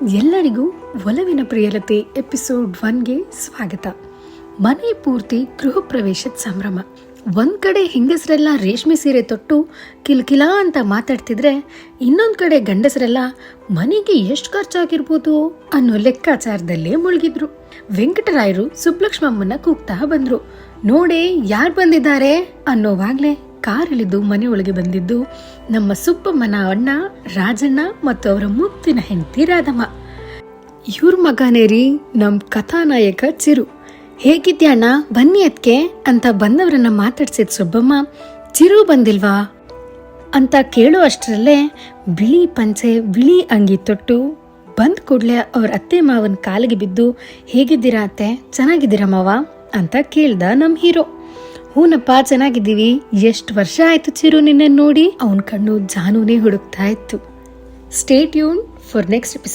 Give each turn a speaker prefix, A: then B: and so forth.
A: ಎಲ್ಲರಿಗೂ ಒಲವಿನ ಪ್ರಿಯಲತೆ ಎಪಿಸೋಡ್ 1ಗೆ ಸ್ವಾಗತ. ಮನೆ ಪೂರ್ತಿ ಗೃಹ ಪ್ರವೇಶದ ಸಂಭ್ರಮ. ಒಂದ್ ಕಡೆ ಹೆಂಗಸರೆಲ್ಲ ರೇಷ್ಮೆ ಸೀರೆ ತೊಟ್ಟು ಕಿಲ್ಕಿಲಾ ಅಂತ ಮಾತಾಡ್ತಿದ್ರೆ, ಇನ್ನೊಂದ್ ಕಡೆ ಗಂಡಸರೆಲ್ಲ ಮನೆಗೆ ಎಷ್ಟು ಖರ್ಚಾಗಿರ್ಬೋದು ಅನ್ನೋ ಲೆಕ್ಕಾಚಾರದಲ್ಲೇ ಮುಳುಗಿದ್ರು. ವೆಂಕಟರಾಯರು ಸುಬ್ಲಕ್ಷ್ಮಮ್ಮನ್ನ ಕೂಗ್ತಾ ಬಂದ್ರು. ನೋಡೇ ಯಾರು ಬಂದಿದ್ದಾರೆ ಅನ್ನೋವಾಗ್ಲೇ ಕಾರಿಳಿದು ಮನೆಯೊಳಗೆ ಬಂದಿದ್ದು ನಮ್ಮ ಸುಬ್ಬಮ್ಮನ ಅಣ್ಣ ರಾಜಣ್ಣ ಮತ್ತು ಅವರ ಮುತ್ತಿನ ಹೆಂಡತಿ ರಾಧಮ್ಮ. ಇವ್ರ ಮಗನೇ ರೀ ನಮ್ ಕಥಾನಾಯಕ ಚಿರು. ಹೇಗಿದ್ಯಣ್ಣ, ಬನ್ನಿ ಅದ್ಕೆ ಅಂತ ಬಂದವರನ್ನ ಮಾತಾಡ್ಸಿದ್ ಸುಬ್ಬಮ್ಮ, ಚಿರು ಬಂದಿಲ್ವಾ ಅಂತ ಕೇಳೋ ಅಷ್ಟರಲ್ಲೇ ಬಿಳಿ ಪಂಚೆ ಬಿಳಿ ಅಂಗಿ ತೊಟ್ಟು ಬಂದ್ ಕೂಡ್ಲೆ ಅವ್ರ ಅತ್ತೆ ಮಾವನ ಕಾಲಿಗೆ ಬಿದ್ದು, ಹೇಗಿದ್ದೀರಾ ಅತ್ತೆ, ಚೆನ್ನಾಗಿದ್ದೀರಾ ಮಾವ ಅಂತ ಕೇಳ್ದ ನಮ್ ಹೀರೋ. ಹೂನಪ್ಪ ಚೆನ್ನಾಗಿದ್ದೀವಿ, ಎಷ್ಟು ವರ್ಷ ಆಯ್ತು ಚಿರು ನಿನ್ನ ನೋಡಿ. ಅವನ್ ಕಣ್ಣು ಜಾನೂನೇ ಹುಡುಕ್ತಾ ಇತ್ತು. Stay tune for next episode.